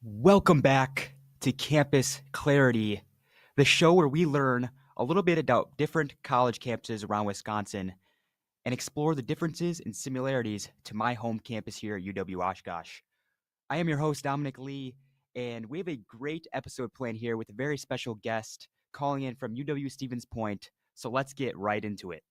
Welcome back to Campus Clarity, the show where we learn a little bit about different college campuses around Wisconsin and explore the differences and similarities to my home campus here at UW-Oshkosh. I am your host, Dominic Lee, and we have a great episode planned here with a very special guest calling in from UW Stevens Point. So let's get right into it.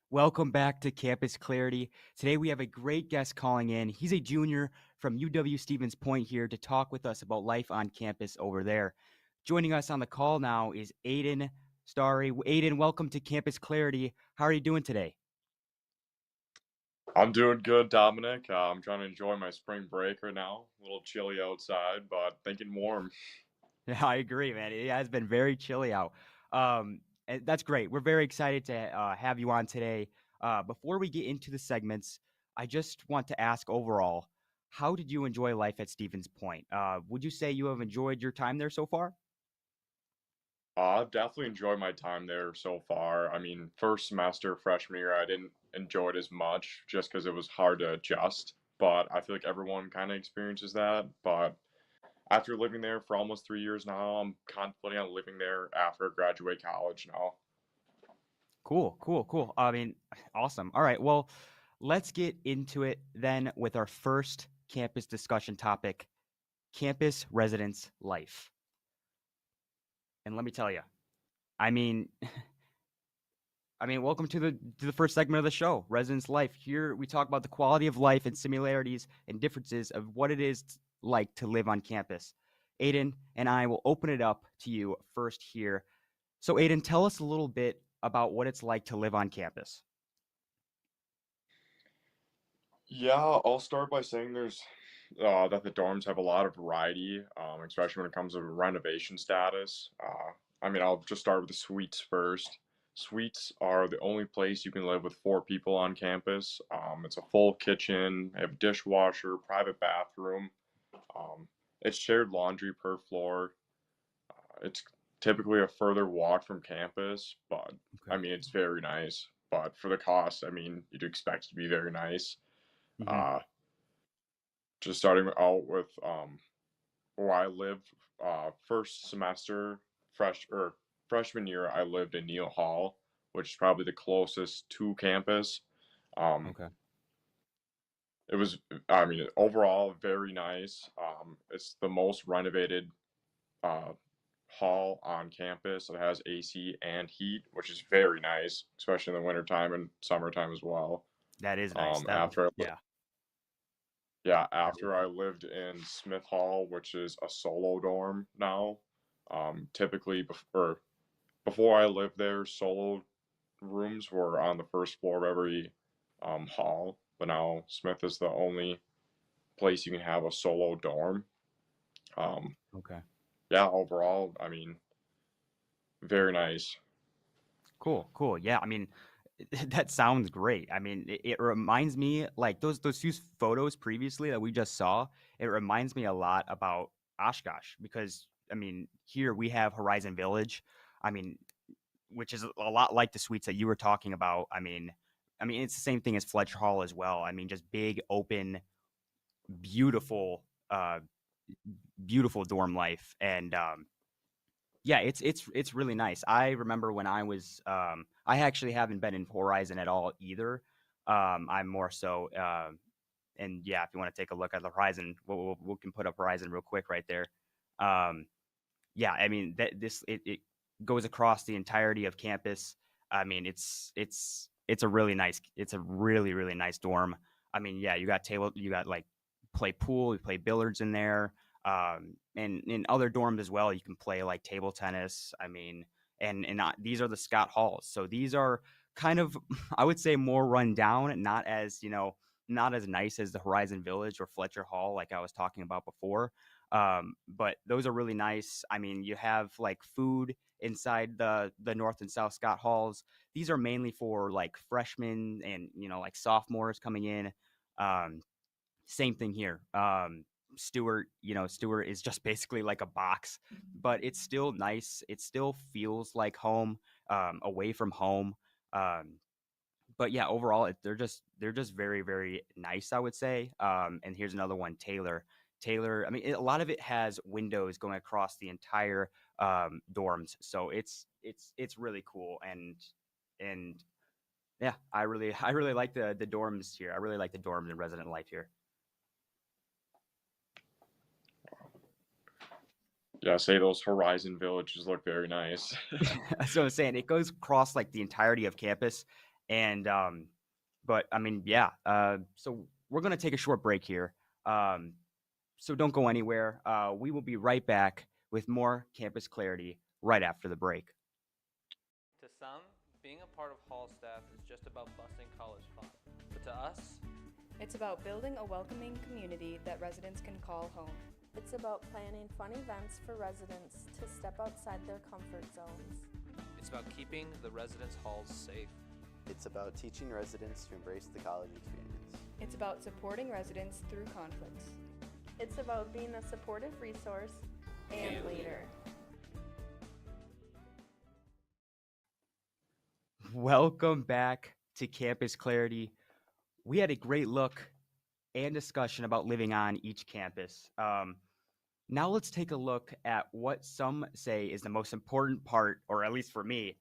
Welcome back to Campus Clarity. Today we have a great guest calling in. He's a junior from UW Stevens Point here to talk with us about life on campus over there. Joining us on the call now is Aiden Starry. Aiden, welcome to Campus Clarity. How are you doing today? I'm doing good, Dominic. I'm trying to enjoy my spring break right now. A little chilly outside, but thinking warm. Yeah, I agree, man. It has been very chilly out. And that's great. We're very excited to have you on today. Before we get into the segments, I just want to ask overall, how did you enjoy life at Stevens Point? Would you say you have enjoyed your time there so far? I've definitely enjoyed my time there so far. I mean, first semester, freshman year, I didn't enjoy it as much just because it was hard to adjust. But I feel like everyone kind of experiences that. But after living there for almost 3 years now, I'm contemplating on living there after I graduate college now. Cool, cool, cool. I mean, awesome. All right. Well, let's get into it then with our first campus discussion topic, campus residence life. And let me tell you, I mean, welcome to the first segment of the show, Residence Life. Here we talk about the quality of life and similarities and differences of what it is like to live on campus. Aiden and I will open it up to you first here. So, Aiden, tell us a little bit about what it's like to live on campus. Yeah, I'll start by saying that the dorms have a lot of variety, especially when it comes to renovation status. I mean, I'll just start with the suites first. Suites are the only place you can live with four people on campus. It's a full kitchen, they have a dishwasher, private bathroom. Um, it's shared laundry per floor. It's typically a further walk from campus, but I Okay. mean, it's very nice. But for the cost, I mean, you'd expect it to be very nice. Hmm. Uh, just starting out with where I lived first semester freshman year I lived in Neal Hall, which is probably the closest to campus. Um, Okay. it was I mean overall very nice. It's the most renovated uh, hall on campus. It has AC and heat, which is very nice, especially in the wintertime and summertime as well. That is nice. Um, after I Yeah. Yeah, after I lived in Smith Hall, which is a solo dorm now. Typically, before I lived there, solo rooms were on the first floor of every hall, but now Smith is the only place you can have a solo dorm. Um, Okay. yeah, overall, I mean, very nice. Cool. Cool. Yeah. That sounds great. It reminds me like those few photos previously that we just saw. It reminds me a lot about Oshkosh because here we have Horizon Village. I mean, which is a lot like the suites that you were talking about. It's the same thing as Fletcher Hall as well. Just big, open, beautiful, beautiful dorm life, and yeah, it's really nice. I remember when I actually haven't been in Horizon at all either. I'm more so, and yeah, if you want to take a look at the Horizon, we can put up Horizon real quick right there. Um, yeah, it goes across the entirety of campus. It's a really nice, it's a really really nice dorm. Yeah, you got like play pool, you play billiards in there. And in other dorms as well, you can play like table tennis. And these are the Scott halls, so these are kind of I would say more run down, not as not as nice as the Horizon Village or Fletcher Hall, like I was talking about before. But those are really nice. I mean, you have like food inside the North and South Scott halls. These are mainly for like freshmen and like sophomores coming in. Um, Same thing here. Stewart, Stewart is just basically like a box, but it's still nice. It still feels like home, away from home. Um, but yeah, overall, they're just very very nice, I would say. And here's another one, Taylor. Taylor, I mean, a lot of it has windows going across the entire dorms, so it's really cool. And yeah, I really like the dorms here. I really like the dorms and resident life here. Yeah, say those Horizon villages look very nice. So I'm saying it goes across like the entirety of campus, and but I mean, yeah. So we're gonna take a short break here. Um, so don't go anywhere. We will be right back with more campus clarity right after the break. To some, being a part of hall staff is just about busting college fun. But to us, it's about building a welcoming community that residents can call home. It's about planning fun events for residents to step outside their comfort zones. it's about keeping the residence halls safe. It's about teaching residents to embrace the college experience. It's about supporting residents through conflicts. It's about being a supportive resource and leader. Welcome back to Campus Clarity. We had a great look and discussion about living on each campus. Now let's take a look at what some say is the most important part, or at least for me,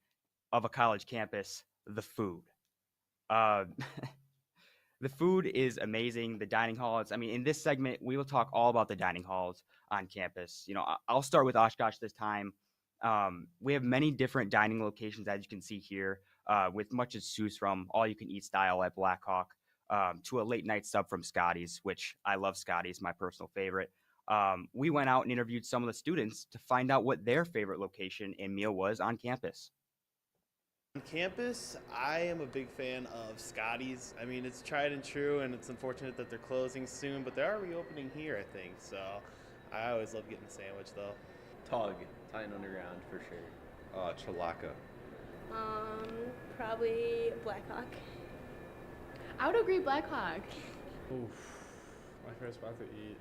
of a college campus: the food. Uh, the food is amazing. The dining halls. I mean, in this segment, we will talk all about the dining halls on campus. I'll start with Oshkosh this time. We have many different dining locations, as you can see here, with much to choose from. All you can eat style at Blackhawk, to a late night sub from Scotty's, which I love. Scotty's, my personal favorite. We went out and interviewed some of the students to find out what their favorite location and meal was on campus. On campus, I am a big fan of Scotty's. I mean, it's tried and true, and it's unfortunate that they're closing soon, but they are reopening here, I think. So I always love getting the sandwich, though. Tug, Italian Underground for sure. Chilaka. Probably Blackhawk. I would agree Blackhawk. Oof, my favorite spot to eat.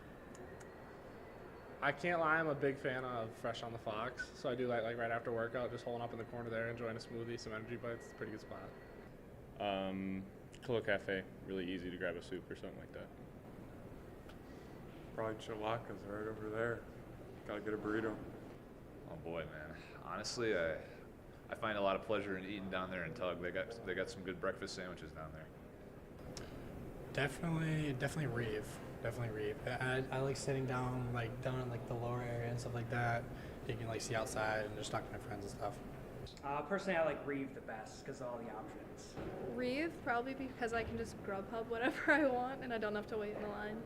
I can't lie, I'm a big fan of Fresh on the Fox, so I do like right after workout, just holding up in the corner there, enjoying a smoothie, some energy bites. It's a pretty good spot. Kilo Cafe, really easy to grab a soup or something like that. Probably Chilaka's right over there. Gotta get a burrito. Oh boy, man. Honestly, I find a lot of pleasure in eating down there in Tug. They got some good breakfast sandwiches down there. Definitely Reeve. Definitely Reeve. I like sitting down down in the lower area and stuff like that. You can see outside and just talk to my friends and stuff. Personally, I like Reeve the best because of all the options. Reeve, probably because I can just Grubhub whatever I want and I don't have to wait in the line.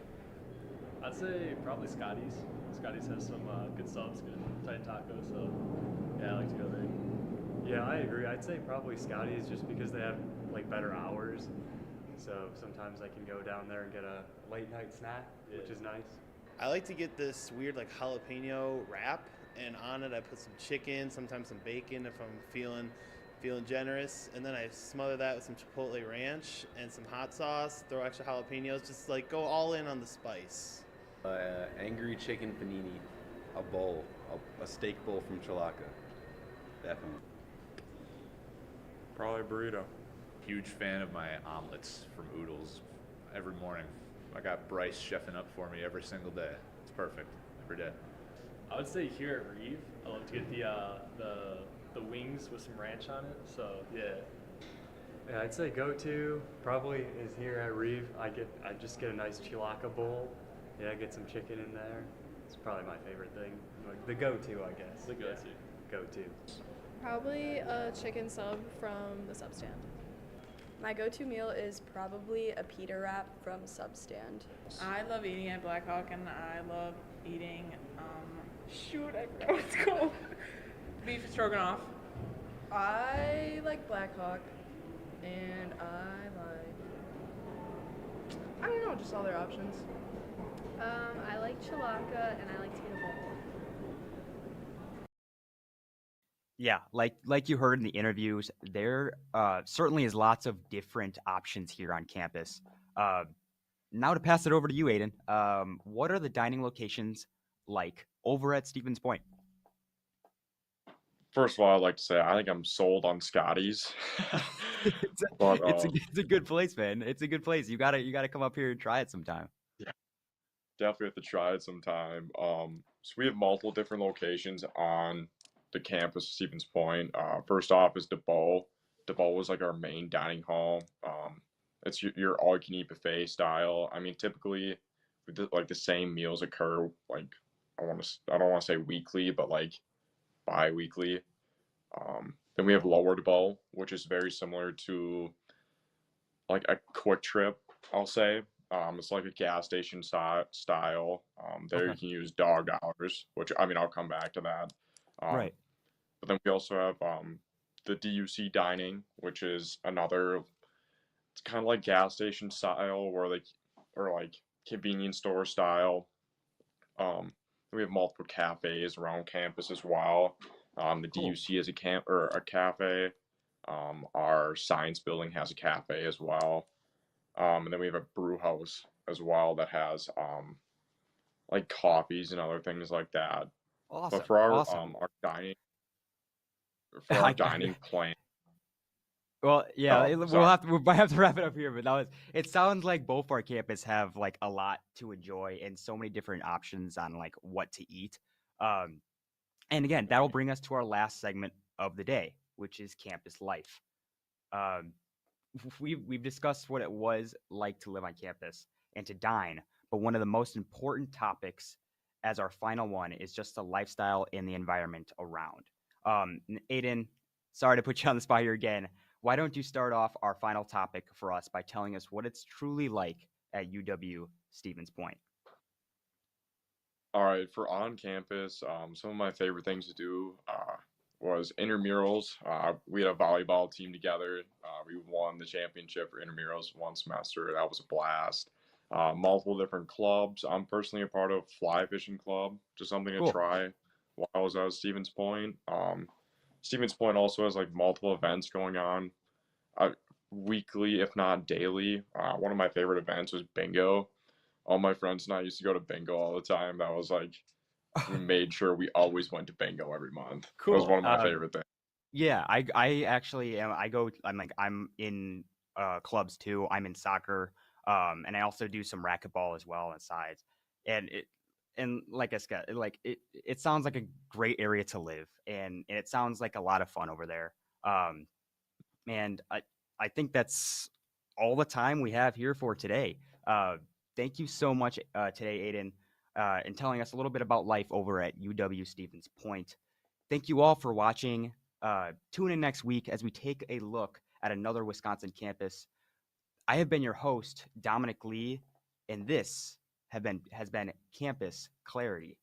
I'd say probably Scotty's. Scotty's has some good subs, good Italian tacos, so yeah, I like to go there. Yeah, I agree. I'd say probably Scotty's just because they have better hours. So sometimes I can go down there and get a late night snack, which is nice. I like to get this weird jalapeno wrap, and on it I put some chicken, sometimes some bacon if I'm feeling generous, and then I smother that with some chipotle ranch and some hot sauce, throw extra jalapenos, just go all in on the spice. Angry chicken panini, a bowl, a steak bowl from Chilaka. Definitely. Probably burrito. Huge fan of my omelets from Oodles every morning. I got Bryce chefing up for me every single day. It's perfect every day. I would say here at Reeve, I love to get the wings with some ranch on it. So Yeah, I'd say go-to probably is here at Reeve. I just get a nice Chilaka bowl. Yeah, get some chicken in there. It's probably my favorite thing. The go-to, I guess. The go-to. Go-to. Probably a chicken sub from the sub stand. My go-to meal is probably a pita wrap from Substand. I love eating at Blackhawk, and I love eating, shoot, I forgot what it's called. Beef stroganoff. I like Blackhawk, and I like know just all their options. I like Chilaka and I like to eat a bowl. Yeah, like you heard in the interviews, there certainly is lots of different options here on campus. Uh, Now to pass it over to you, Aiden. What are the dining locations like over at Stevens Point? First of all, I'd like to say I think I'm sold on Scotty's. But It's a good place, man. It's a good place. You gotta come up here and try it sometime. yeah, definitely have to try it sometime. So we have multiple different locations on the campus of Stevens Point. First off is DeBow. DeBow is like our main dining hall. It's your all you can eat buffet style. I mean, typically, like the same meals occur like I don't want to say weekly, but like bi-weekly. Then we have Lower DeBow, which is very similar to like a quick trip, I'll say. It's like a gas station style. There Okay. you can use dog hours, which I mean I'll come back to that. Right. But then we also have the DUC dining, which is another. It's kind of like gas station style, or like convenience store style. We have multiple cafes around campus as well. The Cool. DUC is a cafe. Our science building has a cafe as well. And then we have a brew house as well that has like coffees and other things like that. Awesome. But for Awesome. our dining plan, Well, yeah, oh, we'll sorry. have to we might have to wrap it up here, but it sounds like both our campus have like a lot to enjoy and so many different options on like what to eat. Um, and again, that'll bring us to our last segment of the day, which is campus life. Um, we've discussed what it was like to live on campus and to dine, but one of the most important topics as our final one is just the lifestyle and the environment around. Aiden, sorry to put you on the spot here again. Why don't you start off our final topic for us by telling us what it's truly like at UW Stevens Point? All right, for on campus, some of my favorite things to do was intramurals. We had a volleyball team together. We won the championship for intramurals one semester. That was a blast. Multiple different clubs. I'm personally a part of fly fishing club, just something to Cool. try while I was at Stevens Point. Stevens Point also has like multiple events going on weekly, if not daily. One of my favorite events was bingo. All my friends and I used to go to bingo all the time. That was like we made sure we always went to bingo every month. That was Cool. one of my favorite things. Yeah, I actually am. I'm in clubs too. I'm in soccer, and I also do some racquetball as well on the sides. And like I said, it sounds like a great area to live, and it sounds like a lot of fun over there. Um, and I think that's all the time we have here for today. Thank you so much today, Aiden, and telling us a little bit about life over at UW Stevens Point. Thank you all for watching. Tune in next week as we take a look at another Wisconsin campus. I have been your host, Dominic Lee, and this has been Campus Clarity.